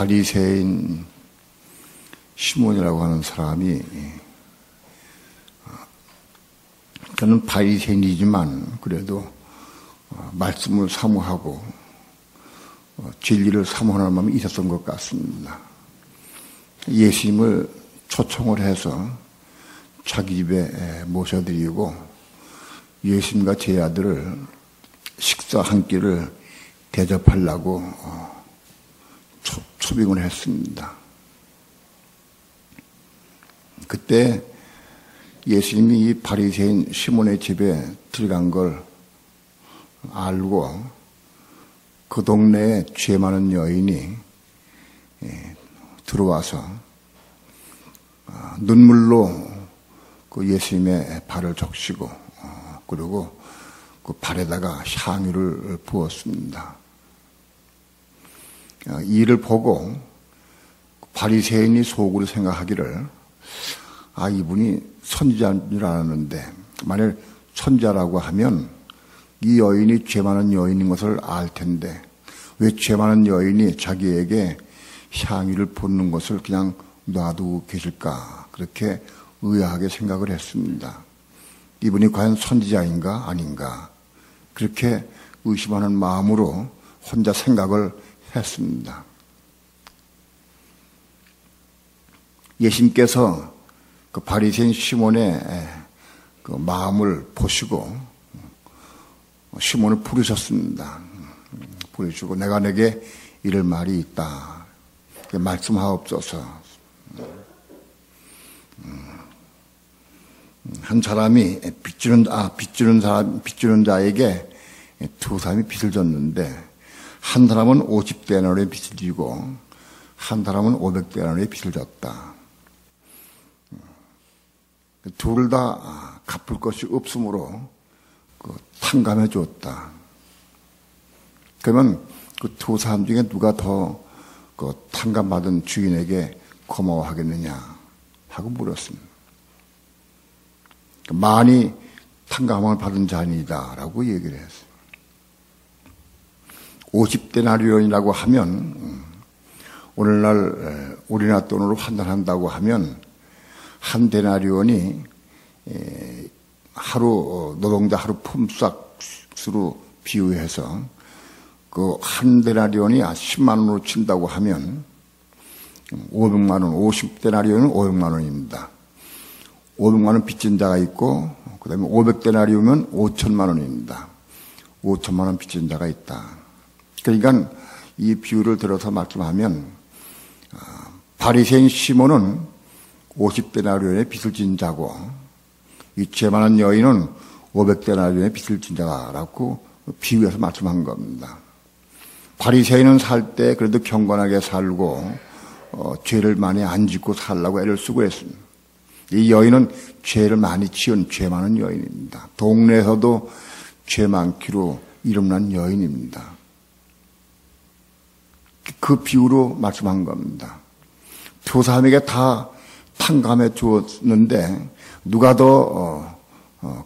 바리새인 시몬이라고 하는 사람이, 저는 바리새인이지만 그래도 말씀을 사모하고 진리를 사모하는 마음이 있었던 것 같습니다. 예수님을 초청을 해서 자기 집에 모셔드리고 예수님과 제 아들을 식사 한 끼를 대접하려고 초빙을 했습니다. 그때 예수님이 이 바리새인 시몬의 집에 들어간 걸 알고 그 동네에 죄 많은 여인이 들어와서 눈물로 그 예수님의 발을 적시고 그리고 그 발에다가 향유를 부었습니다. 이 일을 보고 바리새인이 속으로 생각하기를 이분이 선지자인 줄 알았는데 만일 선지자라고 하면 이 여인이 죄 많은 여인인 것을 알 텐데 왜 죄 많은 여인이 자기에게 향유를 붓는 것을 그냥 놔두고 계실까 그렇게 의아하게 생각을 했습니다. 이분이 과연 선지자인가 아닌가 그렇게 의심하는 마음으로 혼자 생각을 했습니다. 예수님께서 그 바리새인 시몬의 그 마음을 보시고 시몬을 부르셨습니다. 부르시고 내가 내게 이럴 말이 있다. 말씀하옵소서. 한 사람이 빚주는 자에게 두 사람이 빚을 졌는데 한 사람은 50데나리온의 빚을 지고 한 사람은 500데나리온의 빚을 졌다. 둘 다 갚을 것이 없으므로 탕감해 줬다. 그러면 그 두 사람 중에 누가 더 그 탕감받은 주인에게 고마워하겠느냐 하고 물었습니다. 많이 탕감을 받은 자니다라고 얘기를 했어요. 50데나리온이라고 하면 오늘날 우리나라 돈으로 환산한다고 하면 한 데나리온이 하루 노동자 하루 품삯으로 비유해서 그 한 데나리온이 10만 원으로 친다고 하면 500만 원, 50데나리온은 500만 원입니다. 500만 원 빚진 자가 있고 그다음에 500데나리온이면 5천만 원입니다. 5천만 원 빚진 자가 있다. 그러니까 이 비유를 들어서 말씀하면 바리새인 시몬은 50데나리온의 빚을 진 자고 이 죄 많은 여인은 500데나리온의 빚을 진 자라고 비유해서 말씀한 겁니다. 바리새인은 살 때 그래도 경건하게 살고 죄를 많이 안 짓고 살라고 애를 쓰고 했습니다. 이 여인은 죄를 많이 지은 죄 많은 여인입니다. 동네에서도 죄 많기로 이름난 여인입니다. 그 비유로 말씀한 겁니다. 두 사람에게 다 탕감해 주었는데 누가 더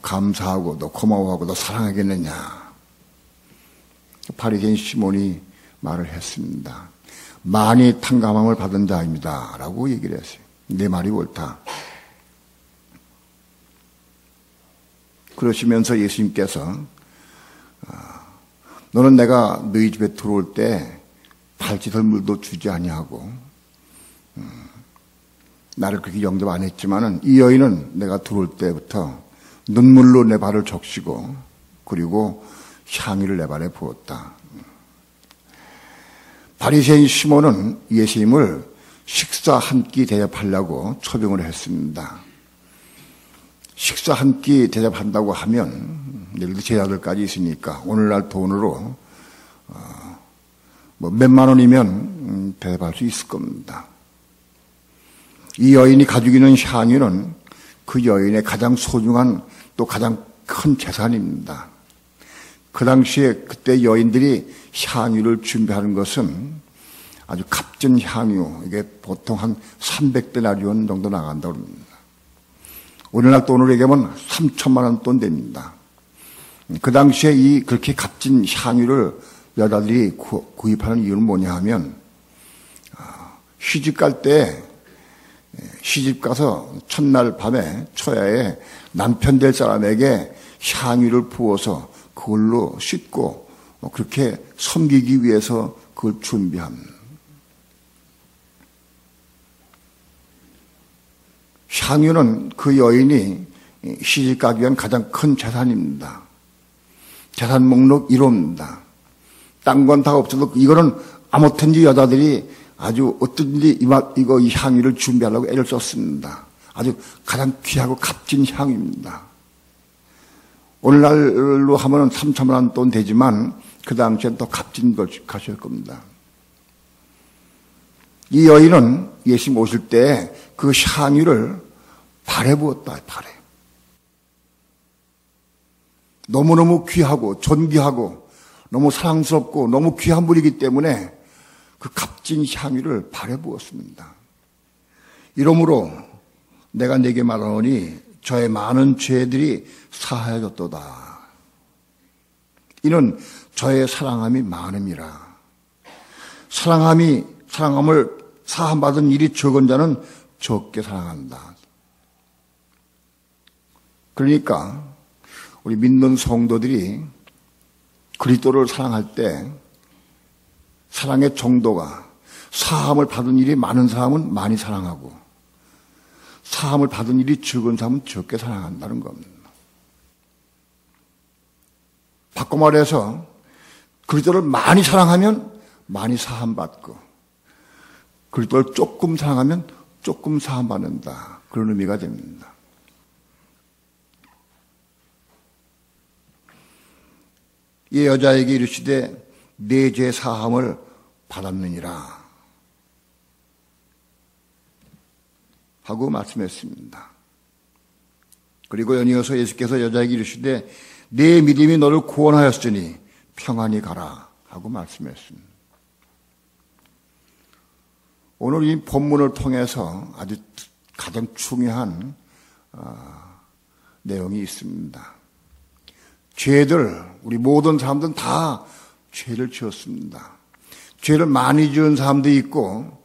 감사하고 더 고마워하고 더 사랑하겠느냐. 바리새인 시몬이 말을 했습니다. 많이 탕감함을 받은 자입니다. 라고 얘기를 했어요. 내 말이 옳다. 그러시면서 예수님께서 너는 내가 너희 집에 들어올 때 발짓할 물도 주지 아니하고 나를 그렇게 영접 안 했지만은 이 여인은 내가 들어올 때부터 눈물로 내 발을 적시고 그리고 향유를 내 발에 부었다. 바리새인 시몬은 예수님을 식사 한 끼 대접하려고 초빙을 했습니다. 식사 한 끼 대접한다고 하면 예를 들어 제자들까지 있으니까 오늘날 돈으로 몇만 원이면 대접할 수 있을 겁니다. 이 여인이 가지고 있는 향유는 그 여인의 가장 소중한 또 가장 큰 재산입니다. 그 당시에 그때 여인들이 향유를 준비하는 것은 아주 값진 향유, 이게 보통 한 300데나리온 정도 나간다고 합니다. 오늘날 돈으로 얘기하면 3천만 원 돈 됩니다. 그 당시에 그렇게 값진 향유를 여자들이 구입하는 이유는 뭐냐 하면 시집 갈 때 시집 가서 첫날 밤에 초야에 남편 될 사람에게 향유를 부어서 그걸로 씻고 그렇게 섬기기 위해서 그걸 준비합니다. 향유는 그 여인이 시집 가기 위한 가장 큰 재산입니다. 재산 목록 1호입니다. 딴 건 다 없어도 이거는 아무튼지 여자들이 아주 어떤지 이 향유를 준비하려고 애를 썼습니다. 아주 가장 귀하고 값진 향유입니다. 오늘날로 하면은 3천만 원 돈 되지만 그 당시엔 더 값진 것이었을 겁니다. 이 여인은 예수님 오실 때 그 향유를 발에 부었다, 발에. 너무너무 귀하고 존귀하고 너무 사랑스럽고 너무 귀한 분이기 때문에 그 값진 향유를 발에 부었습니다. 이러므로 내가 네게 말하노니 저의 많은 죄들이 사하여졌도다. 이는 저의 사랑함이 많음이라. 사랑함을 사함받은 일이 적은 자는 적게 사랑한다. 그러니까 우리 믿는 성도들이 그리스도를 사랑할 때 사랑의 정도가 사함을 받은 일이 많은 사람은 많이 사랑하고 사함을 받은 일이 적은 사람은 적게 사랑한다는 겁니다. 바꿔 말해서 그리스도를 많이 사랑하면 많이 사함받고 그리스도를 조금 사랑하면 조금 사함받는다. 그런 의미가 됩니다. 이 여자에게 이르시되 내 죄 사함을 받았느니라 하고 말씀했습니다. 그리고 연이어서 예수께서 여자에게 이르시되 내 믿음이 너를 구원하였으니 평안히 가라 하고 말씀했습니다. 오늘 이 본문을 통해서 아주 가장 중요한 내용이 있습니다. 우리 모든 사람들은 다 죄를 지었습니다. 죄를 많이 지은 사람도 있고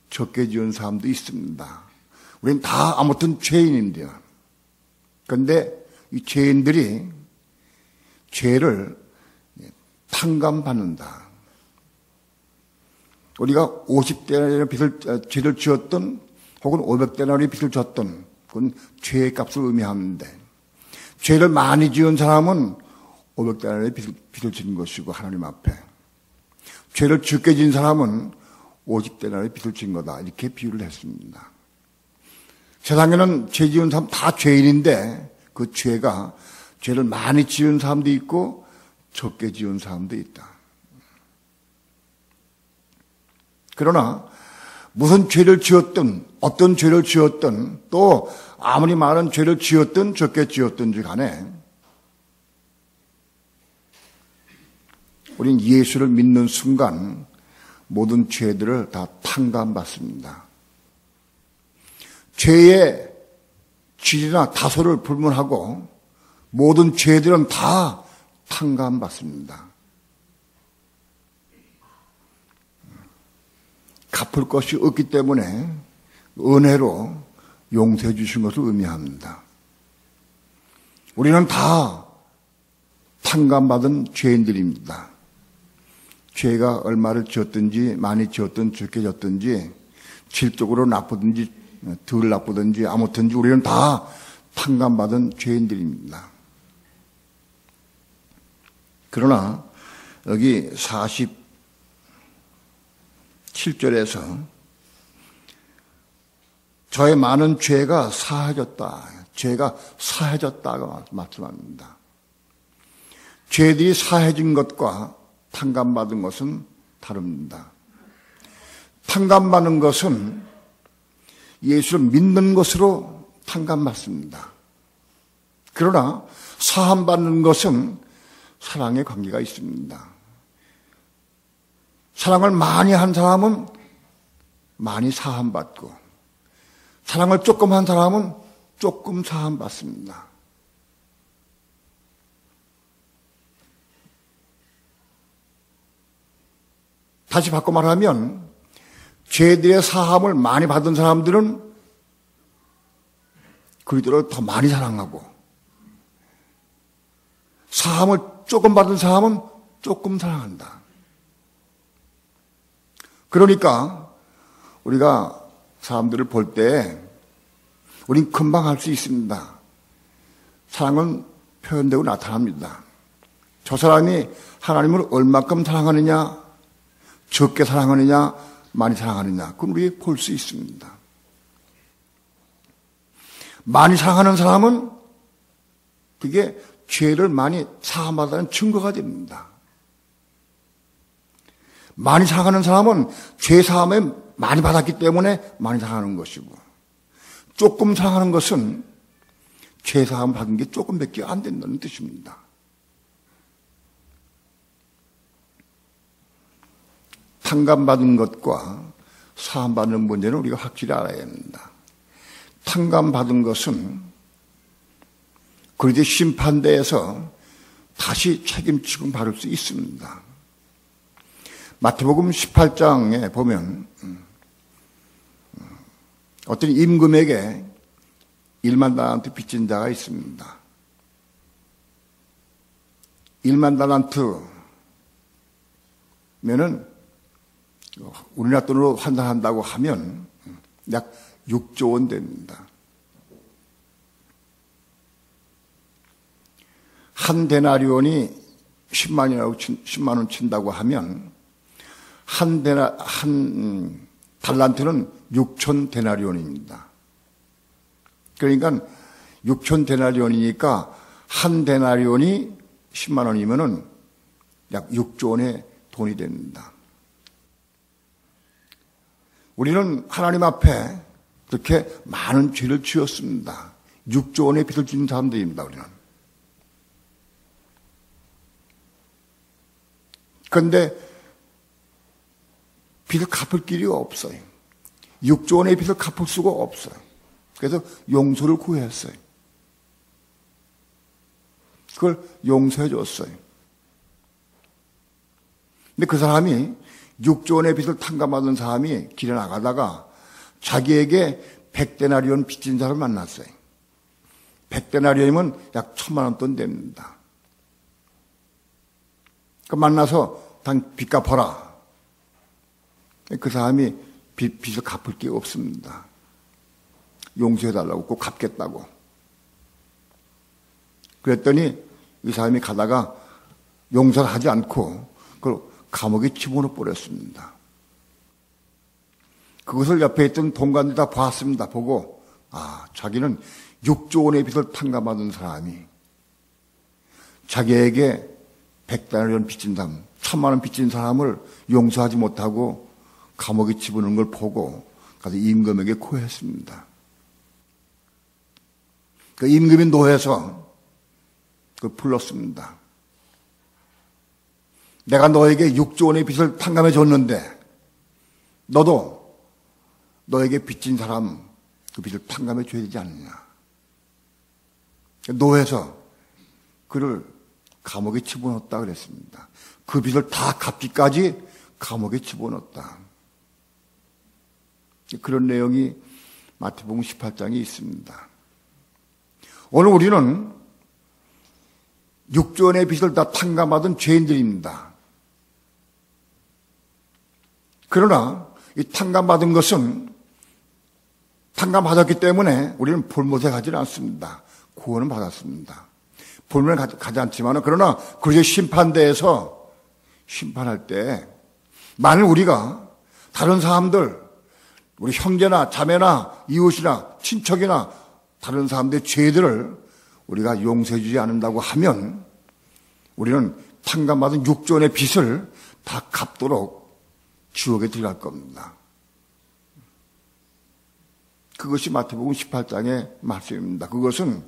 적게 지은 사람도 있습니다. 우리는 다 아무튼 죄인인데요. 그런데 이 죄인들이 죄를 탕감받는다. 우리가 50데나리온의 죄를 지었던 혹은 500데나리온의 빚을 졌던 그건 죄의 값을 의미하는데 죄를 많이 지은 사람은 500데나리온의 빚을 지는 것이고 하나님 앞에 죄를 적게 지은 사람은 50데나리온의 빚을 진 거다. 이렇게 비유를 했습니다. 세상에는 죄 지은 사람 다 죄인인데 그 죄를 많이 지은 사람도 있고 적게 지은 사람도 있다. 그러나 무슨 죄를 지었든 어떤 죄를 지었든 또 아무리 많은 죄를 지었든 적게 지었든지 간에 우린 예수를 믿는 순간 모든 죄들을 다 탕감받습니다. 죄의 질이나 다소를 불문하고 모든 죄들은 다 탕감받습니다. 갚을 것이 없기 때문에 은혜로 용서해 주신 것을 의미합니다. 우리는 다 탕감받은 죄인들입니다. 죄가 얼마를 지었든지 많이 지었든 적게 지었든지 질적으로 나쁘든지 덜 나쁘든지 아무튼지 우리는 다 탕감받은 죄인들입니다. 그러나 여기 47절에서 저의 많은 죄가 사해졌다. 죄가 사해졌다고 말씀합니다. 죄들이 사해진 것과 탕감받은 것은 다릅니다. 탕감받는 것은 예수를 믿는 것으로 탕감받습니다. 그러나 사함받는 것은 사랑의 관계가 있습니다. 사랑을 많이 한 사람은 많이 사함받고 사랑을 조금 한 사람은 조금 사함받습니다. 다시 바꿔 말하면 죄들의 사함을 많이 받은 사람들은 그리스도를 더 많이 사랑하고, 사함을 조금 받은 사람은 조금 사랑한다. 그러니까 우리가 사람들을 볼 때 우린 금방 알 수 있습니다. 사랑은 표현되고 나타납니다. 저 사람이 하나님을 얼마큼 사랑하느냐, 적게 사랑하느냐, 많이 사랑하느냐, 그건 우리 볼 수 있습니다. 많이 사랑하는 사람은 그게 죄를 많이 사함받았다는 증거가 됩니다. 많이 사랑하는 사람은 죄 사함을 많이 받았기 때문에 많이 사랑하는 것이고, 조금 사랑하는 것은 죄 사함 받은 게 조금밖에 안 된다는 뜻입니다. 탕감받은 것과 사함받는 문제는 우리가 확실히 알아야 합니다. 탕감받은 것은 그리스도의 심판대에서 다시 책임지고 받을 수 있습니다. 마태복음 18장에 보면 어떤 임금에게 1만 달란트 빚진 자가 있습니다. 1만 달란트면은 우리나라 돈으로 환산한다고 하면 약 6조 원 됩니다. 한 데나리온이 10만 원 친다고 하면 한 달란트는 6천 데나리온입니다. 그러니까 6천 데나리온이니까 한 데나리온이 10만 원이면은 약 6조 원의 돈이 됩니다. 우리는 하나님 앞에 그렇게 많은 죄를 지었습니다. 6조 원의 빚을 지는 사람들입니다, 우리는. 그런데 빚을 갚을 길이 없어요. 6조 원의 빚을 갚을 수가 없어요. 그래서 용서를 구했어요. 그걸 용서해 줬어요. 근데 그 사람이 6조 원의 빚을 탕감받은 사람이 길에 나가다가 자기에게 100데나리온 빚진 사람을 만났어요. 100데나리온이면 약 1,000만 원 돈 됩니다. 그 만나서 당 빚 갚아라. 그 사람이 빚을 갚을 게 없습니다. 용서해달라고 꼭 갚겠다고. 그랬더니 이 사람이 가다가 용서를 하지 않고 그걸 감옥에 집어넣어 버렸습니다. 그것을 옆에 있던 동관들이 다 봤습니다. 보고 자기는 6조 원의 빚을 탕감받은 사람이 자기에게 100데나리온 빚진 사람, 1,000만 원 빚진 사람을 용서하지 못하고 감옥에 집어넣은 걸 보고 가서 임금에게 고했습니다. 그 임금이 노해서 그걸 불렀습니다. 내가 너에게 6조 원의 빚을 탕감해 줬는데 너도 너에게 빚진 사람 그 빚을 탕감해 줘야 되지 않느냐. 노해서 그를 감옥에 집어넣었다 그랬습니다. 그 빚을 다 갚기까지 감옥에 집어넣었다. 그런 내용이 마태복음 18장에 있습니다. 오늘 우리는 6조 원의 빚을 다 탕감받은 죄인들입니다. 그러나 이 탕감받은 것은 탕감받았기 때문에 우리는 볼못에 가지는 않습니다. 구원은 받았습니다. 볼못에 가지 않지만 그러나 그리스도의 심판대에서 심판할 때 만일 우리가 다른 사람들, 우리 형제나 자매나 이웃이나 친척이나 다른 사람들의 죄들을 우리가 용서해 주지 않는다고 하면 우리는 탕감받은 6조 원의 빚을 다 갚도록 지옥에 들어갈 겁니다. 그것이 마태복음 18장의 말씀입니다. 그것은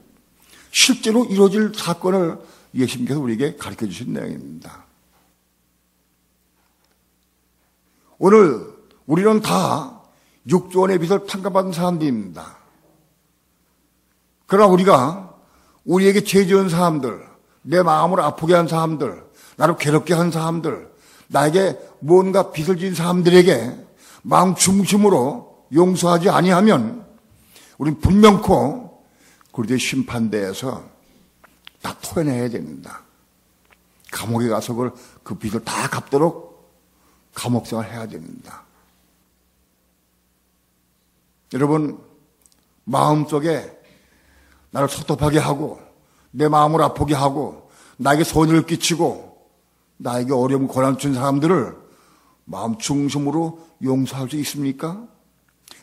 실제로 이루어질 사건을 예수님께서 우리에게 가르쳐 주신 내용입니다. 오늘 우리는 다 6조 원의 빚을 탕감받은 사람들입니다. 그러나 우리가 우리에게 죄 지은 사람들, 내 마음을 아프게 한 사람들, 나를 괴롭게 한 사람들, 나에게 뭔가 빚을 지은 사람들에게 마음 중심으로 용서하지 아니하면 우리는 분명코 그리스도의 심판대에서 다 토해내야 됩니다. 감옥에 가서 그 빚을 다 갚도록 감옥생활 해야 됩니다. 여러분, 마음속에 나를 섭섭하게 하고 내 마음을 아프게 하고 나에게 손해를 끼치고 나에게 어려움 고난 준 사람들을 마음 중심으로 용서할 수 있습니까?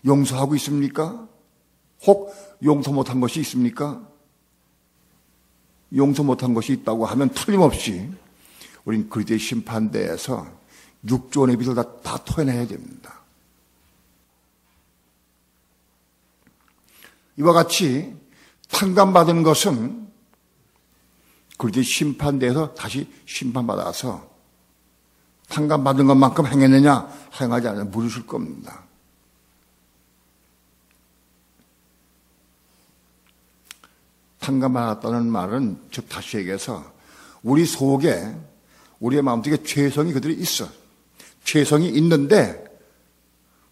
용서하고 있습니까? 혹 용서 못한 것이 있습니까? 용서 못한 것이 있다고 하면 틀림없이 우린 그리스도의 심판대에서 6조 원의 빚을 다 토해내야 됩니다. 이와 같이 탕감받은 것은 그리스도의 심판대에서 다시 심판받아서 탕감받은 것만큼 행했느냐 행하지 않느냐 물으실 겁니다. 탕감받았다는 말은 즉 다시 얘기해서 우리 속에 우리의 마음속에 죄성이 그대로 있어. 죄성이 있는데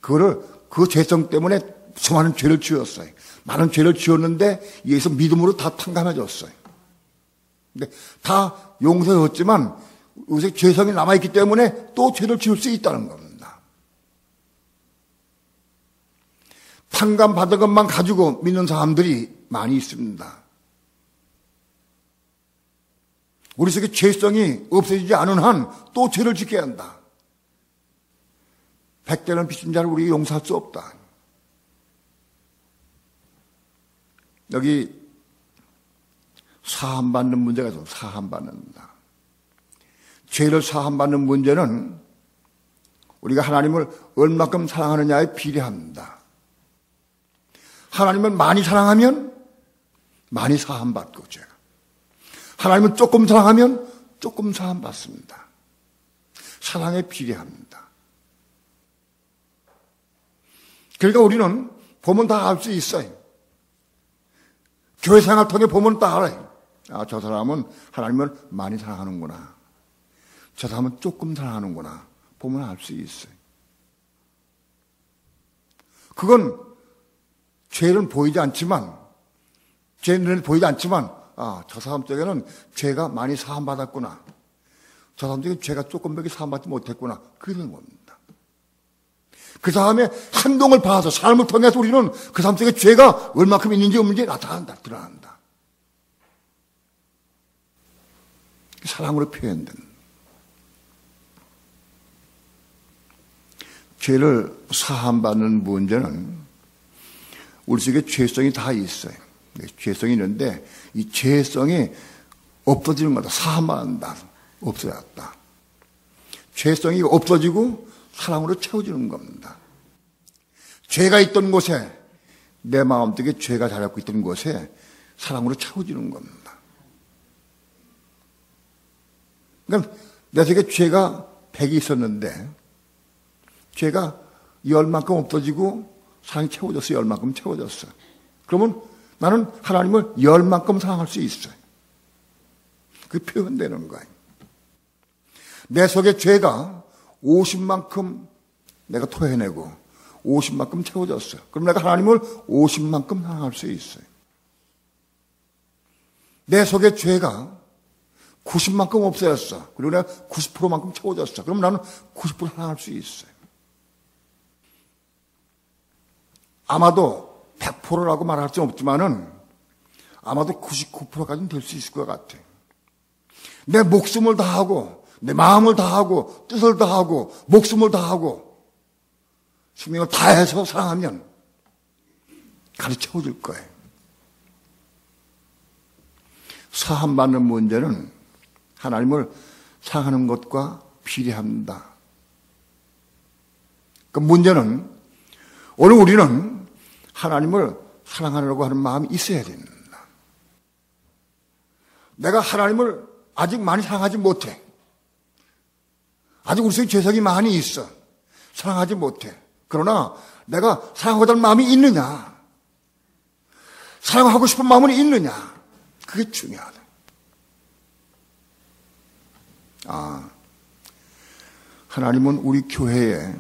그 죄성 때문에 수많은 죄를 지었어요. 많은 죄를 지었는데 여기서 믿음으로 다 탕감해줬어요. 근데 다 용서했지만 요새 죄성이 남아있기 때문에 또 죄를 지을 수 있다는 겁니다. 탕감받은 것만 가지고 믿는 사람들이 많이 있습니다. 우리 속에 죄성이 없어지지 않은 한 또 죄를 짓게 한다. 100대는 빚진 자를 우리가 용서할 수 없다. 여기 사함받는 문제가 있어요. 사함받는다. 죄를 사함받는 문제는 우리가 하나님을 얼마큼 사랑하느냐에 비례합니다. 하나님을 많이 사랑하면 많이 사함받고 죄가. 하나님을 조금 사랑하면 조금 사함받습니다. 사랑에 비례합니다. 그러니까 우리는 보면 다 알 수 있어요. 교회 생활 통해 보면 다 알아요. 아, 저 사람은 하나님을 많이 사랑하는구나. 저 사람은 조금 사랑하는구나. 보면 알 수 있어요. 그건 죄는 보이지 않지만, 죄는 보이지 않지만, 아, 저 사람 쪽에는 죄가 많이 사함받았구나. 저 사람 쪽에 죄가 조금밖에 사함받지 못했구나. 그런 겁니다. 그 다음에 행동을 봐서 삶을 통해서 우리는 그 사람 속에 죄가 얼마큼 있는지 없는지 나타난다, 드러난다. 사랑으로 표현된. 죄를 사함받는 문제는 우리 속에 죄성이 다 있어요. 죄성이 있는데 이 죄성이 없어지는 거다. 사함받는다. 없어졌다. 죄성이 없어지고 사랑으로 채워지는 겁니다. 죄가 있던 곳에, 내 마음속에 죄가 자리 있던 곳에 사랑으로 채워지는 겁니다. 그러니까 내 속에 죄가 100이 있었는데 죄가 10만큼 없어지고 사랑이 채워졌어. 10만큼 채워졌어. 그러면 나는 하나님을 10만큼 사랑할 수 있어요. 그게 표현되는 거예요. 내 속에 죄가 50만큼 내가 토해내고 50만큼 채워졌어요. 그럼 내가 하나님을 50만큼 사랑할 수 있어요. 내 속에 죄가 90만큼 없어졌어. 그리고 내가 90%만큼 채워졌어. 그럼 나는 90% 사랑할 수 있어요. 아마도 100%라고 말할 수는 없지만은 아마도 99%까지는 될 수 있을 것 같아요. 내 목숨을 다하고 내 마음을 다하고 뜻을 다하고 목숨을 다하고 생명을 다해서 사랑하면 가르쳐줄 거예요. 사함받는 문제는 하나님을 사랑하는 것과 비례합니다. 그 문제는 오늘 우리는 하나님을 사랑하려고 하는 마음이 있어야 됩니다. 내가 하나님을 아직 많이 사랑하지 못해. 아직 우리 속에 죄성이 많이 있어. 사랑하지 못해. 그러나 내가 사랑하고자 하는 마음이 있느냐? 사랑하고 싶은 마음은 있느냐? 그게 중요하다. 하나님은 우리 교회에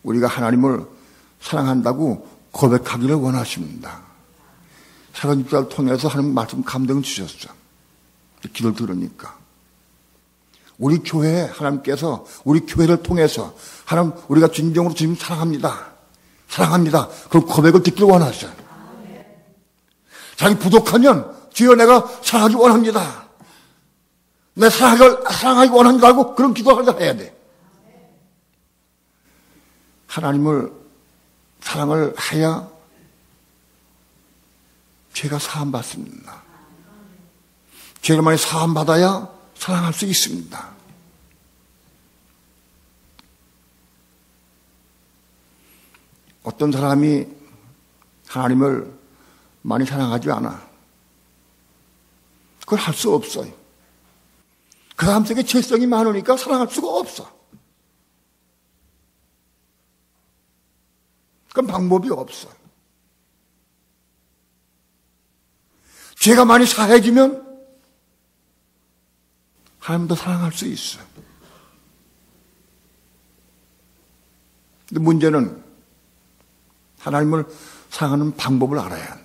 우리가 하나님을 사랑한다고 고백하기를 원하십니다. 사랑 집사를 통해서 하나님 말씀 감동을 주셨어. 기도를 들으니까. 우리 교회 하나님께서 우리 교회를 통해서 하나님 우리가 진정으로 주님 사랑합니다. 사랑합니다. 그 고백을 듣기를 원하셔요. 자기 부족하면 주여 내가 사랑하기 원합니다. 내 사랑하기 원합니다 하고 그런 기도를 해야 돼. 하나님을 사랑을 해야 죄가 사함받습니다. 죄를 많이 사함받아야 사랑할 수 있습니다. 어떤 사람이 하나님을 많이 사랑하지 않아. 그걸 할 수 없어요. 그 사람 속에 죄성이 많으니까 사랑할 수가 없어. 그건 방법이 없어. 죄가 많이 사해지면 하나님도 사랑할 수 있어. 근데 문제는 하나님을 사랑하는 방법을 알아야 해.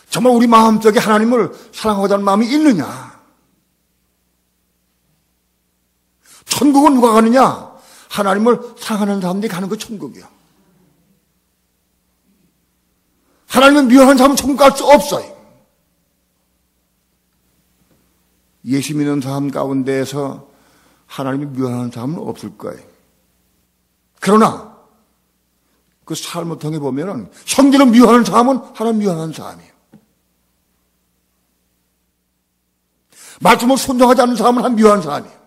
정말 우리 마음속에 하나님을 사랑하고자 하는 마음이 있느냐? 천국은 누가 가느냐? 하나님을 사랑하는 사람들이 가는 그 천국이야. 하나님을 미워하는 사람은 천국 갈 수 없어요. 예수 믿는 사람 가운데에서 하나님을 미워하는 사람은 없을 거예요. 그러나 그 삶을 통해 보면은 형제를 미워하는 사람은 하나님 미워하는 사람이에요. 말씀을 순종하지 않는 사람은 하나님 미워하는 사람이에요.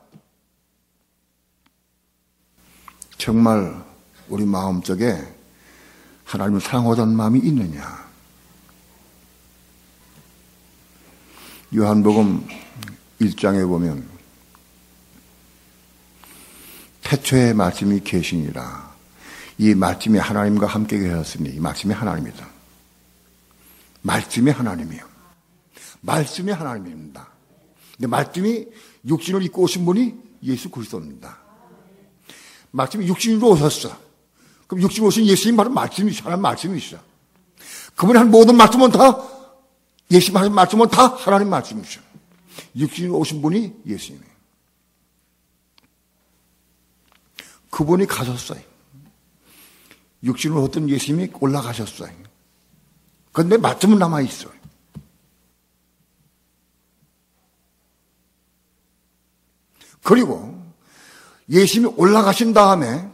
정말 우리 마음속에 하나님을 사랑하자는 마음이 있느냐? 요한복음 1장에 보면 태초에 말씀이 계시니라. 이 말씀이 하나님과 함께 계셨으니 이 말씀이 하나님이다. 말씀이 하나님이에요. 말씀이 하나님입니다. 근데 말씀이 육신을 입고 오신 분이 예수 그리스도입니다. 말씀이 육신으로 오셨어. 그럼 육신 오신 예수님 바로 말씀이시죠. 하나님 말씀이시죠. 그분이 한 모든 말씀은 다 예수님 하신 말씀은 다 하나님 말씀이시죠. 육신으로 오신 분이 예수님이에요. 그분이 가셨어요. 육신으로 어떤 예수님이 올라가셨어요. 그런데 말씀은 남아있어요. 그리고 예수님이 올라가신 다음에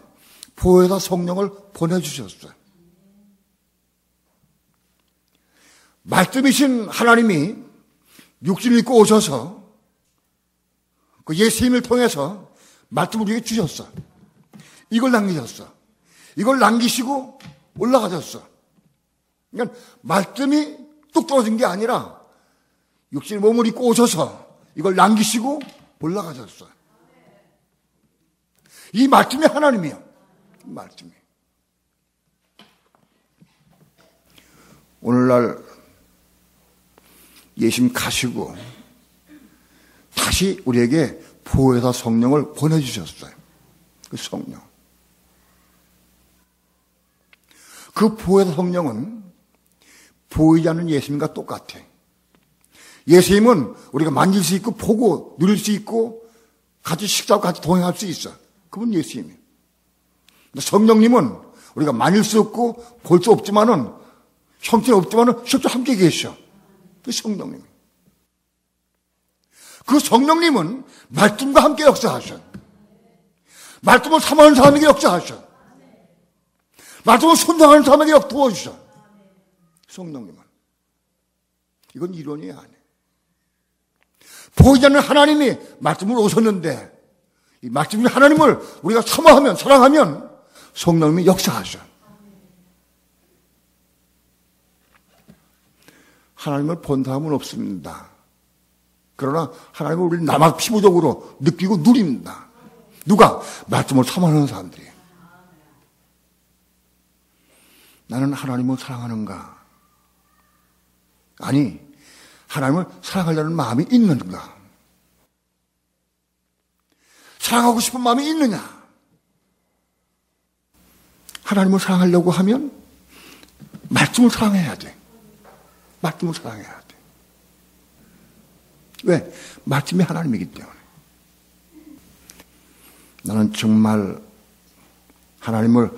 보혜사 성령을 보내주셨어요. 말씀이신 하나님이 육신을 입고 오셔서 그 예수님을 통해서 말씀을 우리에게 주셨어. 이걸 남기셨어. 이걸 남기시고 올라가셨어. 그러니까 말씀이 뚝 떨어진 게 아니라 육신의 몸을 입고 오셔서 이걸 남기시고 올라가셨어. 이 말씀이 하나님이에요. 이 말씀이. 오늘날 예수님 가시고 다시 우리에게 보혜사 성령을 보내주셨어요. 그 성령. 그 보혜사 성령은 보이지 않는 예수님과 똑같아. 예수님은 우리가 만질 수 있고 보고 누릴 수 있고 같이 식사하고 같이 동행할 수 있어. 그분 예수님이에요. 성령님은 우리가 만질 수 없고 볼 수 없지만은 형체는 없지만은 실제 함께 계셔. 그 성령님. 그 성령님은 말씀과 함께 역사하셔. 말씀을 사모하는 사람에게 역사하셔. 말씀을 순종하는 사람에게 도와주셔. 성령님은. 이건 이론이 아니에요. 보이지 않는 하나님이 말씀으로 오셨는데 이 말씀이 하나님을 우리가 사모하면 사랑하면 성령님이 역사하셔. 하나님을 본 사람은 없습니다. 그러나 하나님을 우리 남아 피부적으로 느끼고 누립니다. 누가? 말씀을 사모하는 사람들이에요. 나는 하나님을 사랑하는가? 아니, 하나님을 사랑하려는 마음이 있는가? 사랑하고 싶은 마음이 있느냐? 하나님을 사랑하려고 하면 말씀을 사랑해야 돼. 말씀을 사랑해야 돼. 왜? 말씀이 하나님이기 때문에. 나는 정말 하나님을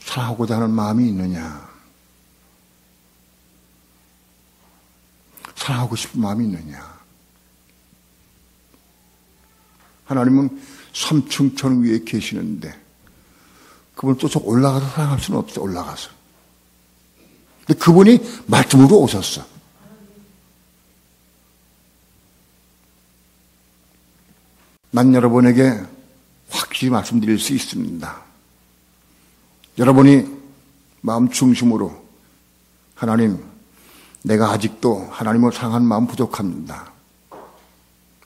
사랑하고자 하는 마음이 있느냐? 사랑하고 싶은 마음이 있느냐? 하나님은 삼층천 위에 계시는데 그분을 쫓아 올라가서 사랑할 수는 없어. 올라가서. 근데 그분이 말씀으로 오셨어. 난 여러분에게 확실히 말씀드릴 수 있습니다. 여러분이 마음 중심으로 하나님, 내가 아직도 하나님을 사랑하는 마음 부족합니다.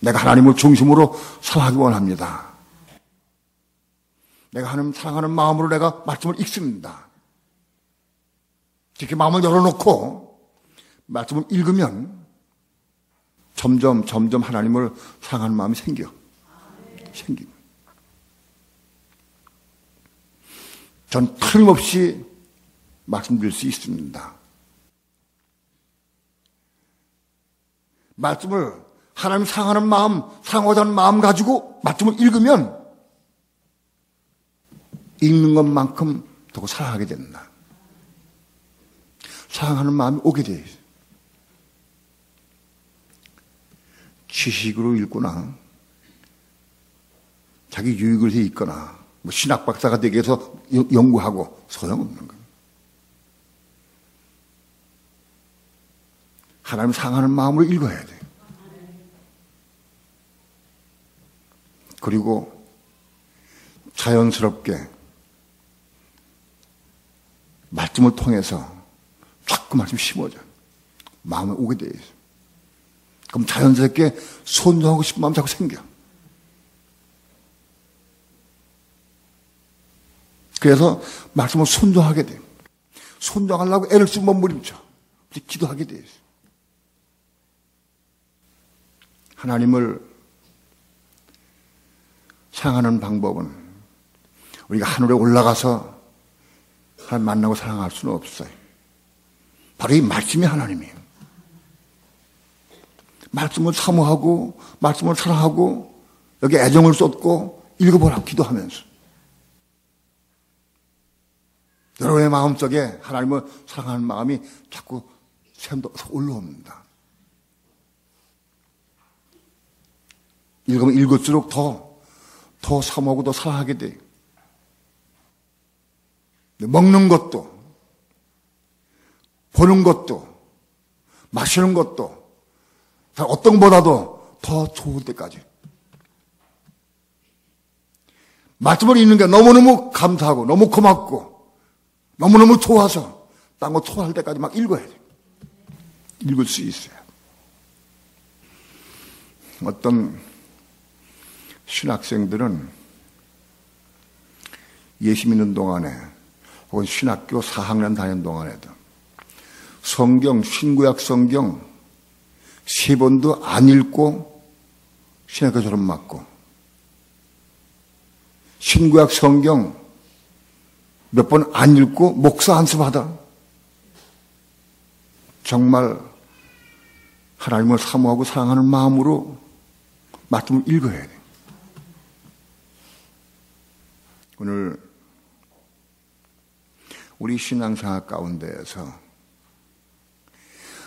내가 하나님을 중심으로 사랑하기 원합니다. 내가 하나님 사랑하는 마음으로 내가 말씀을 읽습니다. 이렇게 마음을 열어놓고 말씀을 읽으면 점점 하나님을 사랑하는 마음이 생겨. 전 틀림없이 말씀드릴 수 있습니다. 말씀을 하나님 사랑하는 마음, 사랑하고자 하는 마음 가지고 말씀을 읽으면 읽는 것만큼 더 사랑하게 된다. 사랑하는 마음이 오게 돼 있어요. 지식으로 읽거나 자기 유익을 위해 읽거나 뭐 신학 박사가 되기 위해서 연구하고 소용없는 거예요. 하나님 사랑하는 마음으로 읽어야 돼요. 그리고 자연스럽게 말씀을 통해서 자꾸 말씀이 심어져. 마음에 오게 돼 있어요. 그럼 자연스럽게 순종하고 싶은 마음이 자꾸 생겨. 그래서 말씀을 순종하게 돼요. 순종하려고 애를 쓰고 몸부림쳐. 기도하게 돼 있어요. 하나님을 사랑하는 방법은 우리가 하늘에 올라가서 하나님 만나고 사랑할 수는 없어요. 바로 이 말씀이 하나님이에요. 말씀을 사모하고 말씀을 사랑하고 여기 애정을 쏟고 읽어보라고 기도하면서 여러분의 마음속에 하나님을 사랑하는 마음이 자꾸 샘돋아서 올라옵니다. 읽으면 읽을수록 더 사모하고 더 사랑하게 돼요. 먹는 것도, 보는 것도, 마시는 것도, 어떤 것보다도 더 좋을 때까지. 말씀을 읽는 게 너무너무 감사하고, 너무 고맙고, 너무너무 좋아서, 딴 거 토할 때까지 막 읽어야 돼요. 읽을 수 있어요. 어떤 신학생들은 예수 믿는 동안에 혹은 신학교 4학년 다니는 동안에도 성경, 신구약 성경 3번도 안 읽고 신학교 졸업 맞고 신구약 성경 몇 번 안 읽고 목사 안수 받아. 정말 하나님을 사모하고 사랑하는 마음으로 말씀을 읽어야 돼. 오늘 우리 신앙생활 가운데에서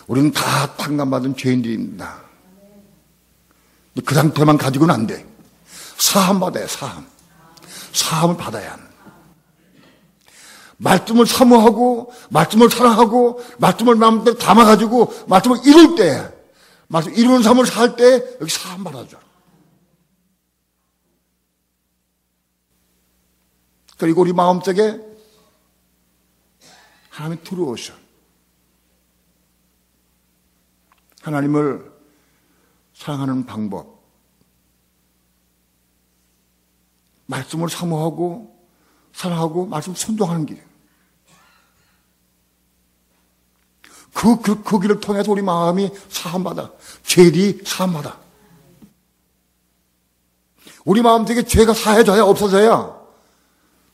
우리는 다 탕감받은 죄인들입니다. 그 상태만 가지고는 안 돼. 사함 받아야 사함. 사함을 받아야 합니다. 말씀을 사모하고 말씀을 사랑하고 말씀을 마음대로 담아가지고 말씀을 이룰 때 말씀 이루는 삶을 살 때 여기 사함 받아줘. 그리고 우리 마음속에 하나님이 들어오셔. 하나님을 사랑하는 방법. 말씀을 사모하고 사랑하고 말씀 순종하는 길. 그 길을 통해서 우리 마음이 사함받아. 죄리 사함받아. 우리 마음속에 죄가 사해져야 없어져야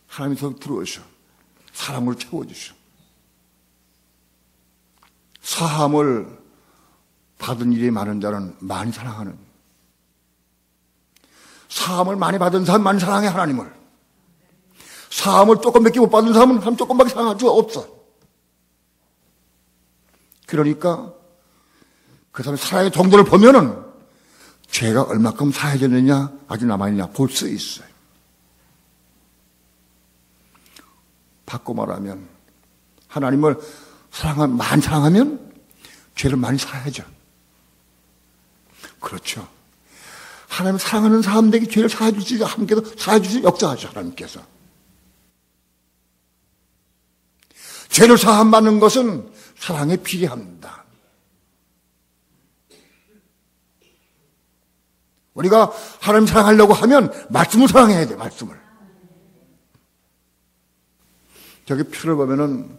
하나님이 들어오셔. 사랑으로 채워주시오. 사함을 받은 일이 많은 자는 많이 사랑하는, 사함을 많이 받은 사람은 많이 사랑해. 하나님을. 사함을 조금밖에 못 받은 사람은 한 조금밖에 사랑할 수 없어. 그러니까 그 사람의 사랑의 정도를 보면은 죄가 얼마큼 사해졌느냐, 아직 남아있느냐 볼 수 있어요. 바꿔 말하면 하나님을 많이 사랑하면 죄를 많이 사해져. 그렇죠. 하나님 사랑하는 사람들에게 죄를 사해주시, 함께도 사해주시 역사하죠. 하나님께서. 죄를 사함받는 것은 사랑에 필요합니다. 우리가 하나님 사랑하려고 하면 말씀을 사랑해야 돼. 말씀을. 저기 표를 보면은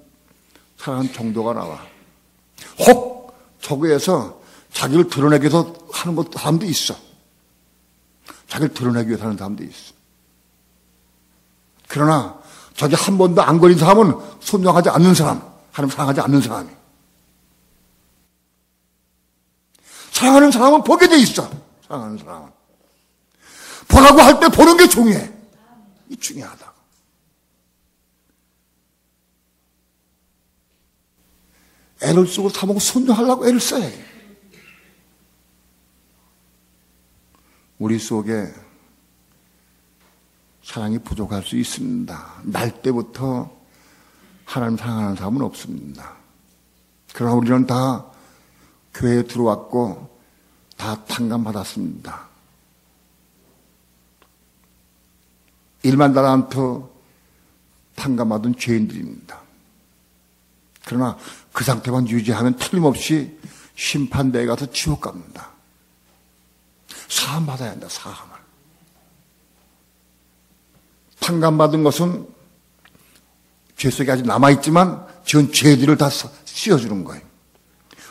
사랑하는 정도가 나와. 혹 저거에서 자기를 드러내기 위해서 하는 사람도 있어. 자기를 드러내기 위해서 하는 사람도 있어. 그러나 저기 한 번도 안 걸린 사람은 순종하지 않는 사람, 하나님 사랑하지 않는 사람이. 사랑하는 사람은 보게 돼 있어. 사랑하는 사람은. 보라고 할 때 보는 게 중요해. 이 중요하다. 애를 쓰고 사먹고 순종하려고 애를 써야 해. 우리 속에 사랑이 부족할 수 있습니다. 날 때부터 하나님 사랑하는 사람은 없습니다. 그러나 우리는 다 교회에 들어왔고 다 탕감받았습니다. 일만 달란트 탕감받은 죄인들입니다. 그러나 그 상태만 유지하면 틀림없이 심판대에 가서 지옥 갑니다. 사함 받아야 한다. 사함을. 탕감받은 것은 죄 속에 아직 남아있지만 지은 죄들을 다 씌워주는 거예요.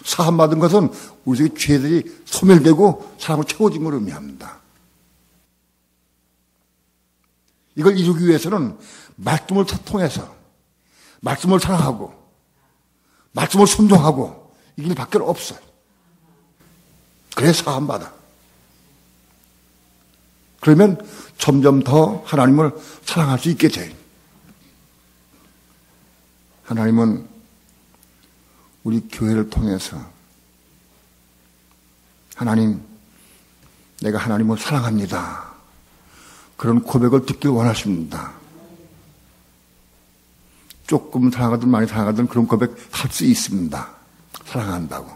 사함 받은 것은 우리 속에 죄들이 소멸되고 사람을 채워진 걸 의미합니다. 이걸 이루기 위해서는 말씀을 통해서 말씀을 사랑하고 말씀을 순종하고 이 길밖에 없어요. 그래 사함 받아. 그러면 점점 더 하나님을 사랑할 수 있게 돼요. 하나님은 우리 교회를 통해서 하나님, 내가 하나님을 사랑합니다. 그런 고백을 듣길 원하십니다. 조금 사랑하든 많이 사랑하든 그런 고백 할 수 있습니다. 사랑한다고.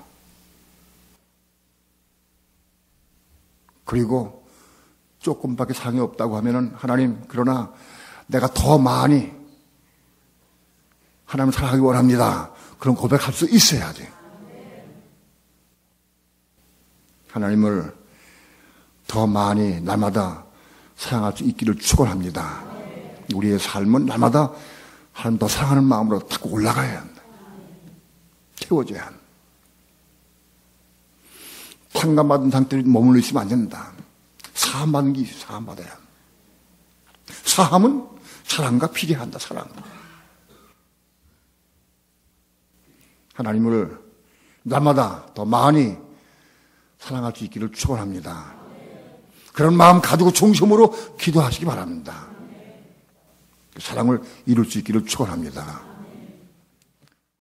그리고 조금밖에 사랑이 없다고 하면은 하나님, 그러나 내가 더 많이 하나님을 사랑하기 원합니다. 그런 고백할 수 있어야 돼. 하나님을 더 많이 날마다 사랑할 수 있기를 축원합니다. 우리의 삶은 날마다 하나님 더 사랑하는 마음으로 자꾸 올라가야 한다. 채워져야 한다. 탕감받은 상태로 머물러 있으면 안 된다. 사함받는 게 있어. 사함받아야 한다. 사함은 사랑과 필요한다. 사랑. 하나님을 날마다 더 많이 사랑할 수 있기를 축원합니다. 그런 마음 가지고 중심으로 기도하시기 바랍니다. 사랑을 이룰 수 있기를 축원합니다.